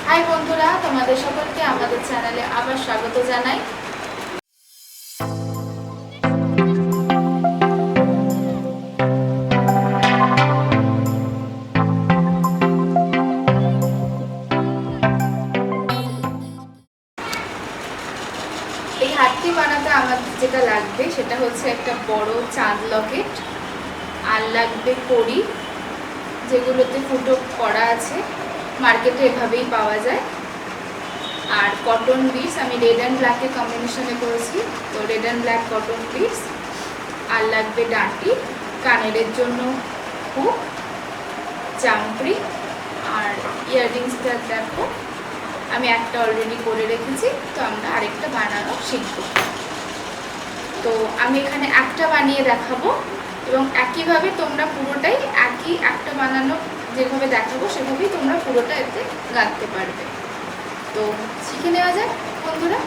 High বন্ধুরা, তোমাদের সকলকে আমাদের চ্যানেলে আবার স্বাগত জানাই। এই হারটি বানাতে আমাদের যেটা লাগবে সেটা হচ্ছে একটা বড় চাঁদ লকেট, আর লাগবে কড়ি, যেগুলোতে ফুটো করা আছে, মার্কেটে এভাবেই পাওয়া যায়। আর কটন বিটস, আমি রেড অ্যান্ড ব্ল্যাকের কম্বিনেশনে করেছি, তো red and black cotton beads. আর লাগবে ডাঁটি, কানেরের জন্য হুক, চাম্পরি, আর ইয়াররিংসটা দেখো আমি একটা অলরেডি করে রেখেছি, তো আমরা আরেকটা বানানো শিখব। তো আমি এখানে একটা বানিয়ে দেখাবো এবং একইভাবে তোমরা পুরোটাই একটা বানানো যেভাবে দেখাবো সেভাবেই তোমরা পুরোটা এতে গাঁথতে পারবে। তো শিখে নেওয়া যায় বন্ধুরা।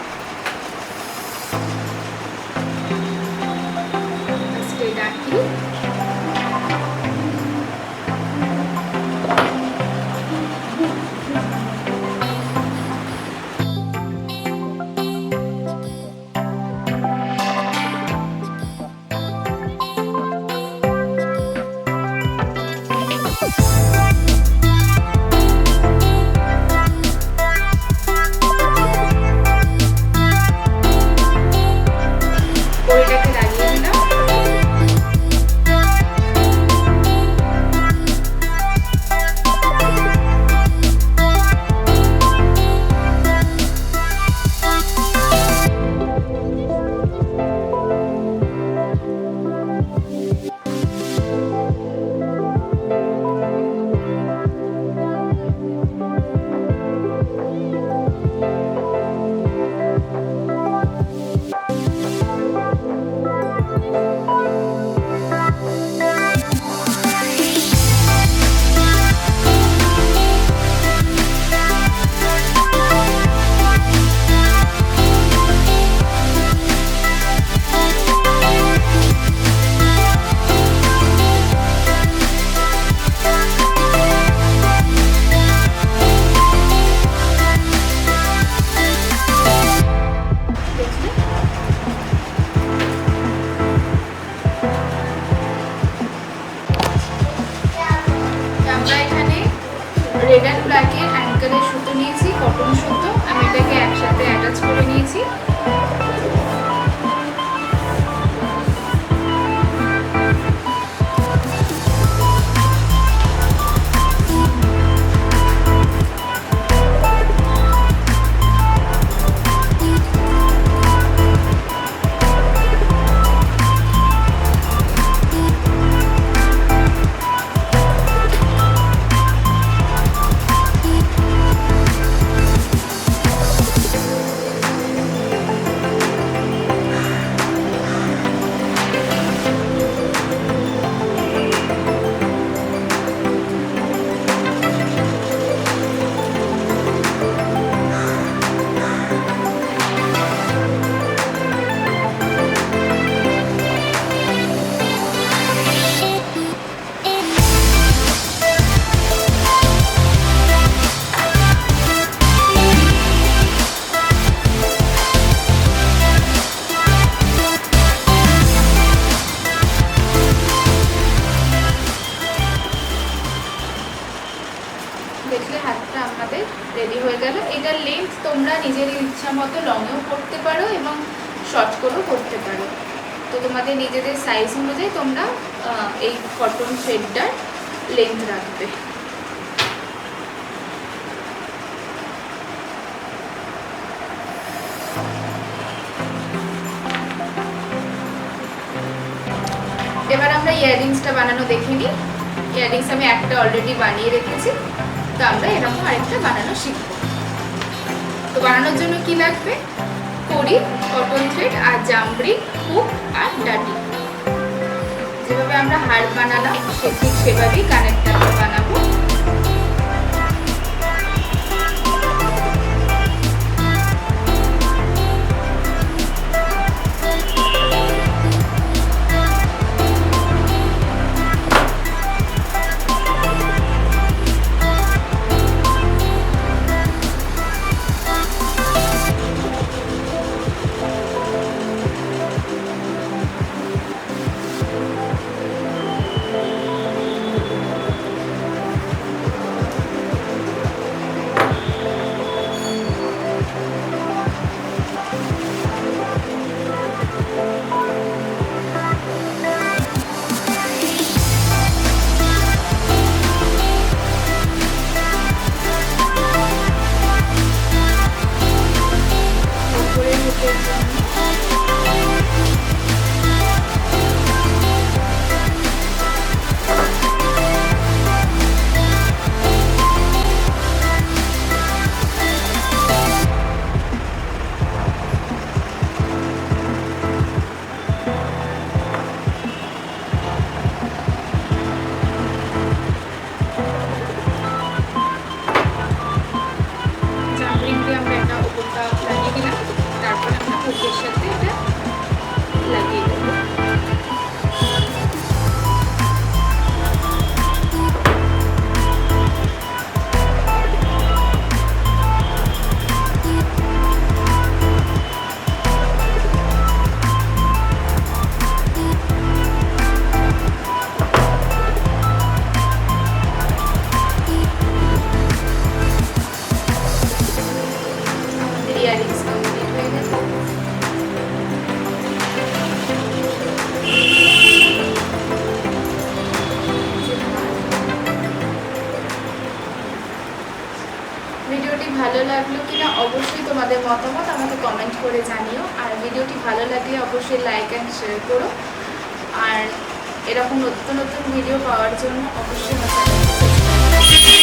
আজকে ডাকি রেড অ্যান্ড ব্ল্যাকের অ্যাঙ্কেলের সুতো নিয়েছি, কটন সুতো, আমি এটাকে একসাথে অ্যাটাচ করে নিয়েছি। দেখলে হাতটা আমাদের রেডি হয়ে গেল। এটার লেন্থ তোমরা নিজের ইচ্ছা মতো লংও করতে পারো এবং শর্ট করেও করতে পারো। তো তোমাদের নিজেদের সাইজ অনুযায়ী তোমরা এই কটন থ্রেডটার লেন্থ রাখবে। এবার আমরা ইয়াররিংসটা বানানো দেখে নিই। ইয়াররিংস আমি একটা অলরেডি বানিয়ে রেখেছি, তো আমরা এরকম আরেকটা বানানো শিখব। তো বানানোর জন্য কি লাগবে? কড়ি, কটন থ্রেড, আর জামরি, হুক আর ডাটি। যেভাবে আমরা হার বানালাম ঠিক সেভাবেই কানেরটা বানাবো। ভিডিওটি ভালো লাগলো কিনা অবশ্যই তোমাদের মতামত আমাকে কমেন্ট করে জানিও। আর ভিডিওটি ভালো লাগলে অবশ্যই লাইক অ্যান্ড শেয়ার করো। আর এরকম নতুন নতুন ভিডিও পাওয়ার জন্য অবশ্যই আমার চ্যানেলটি সাবস্ক্রাইব করো।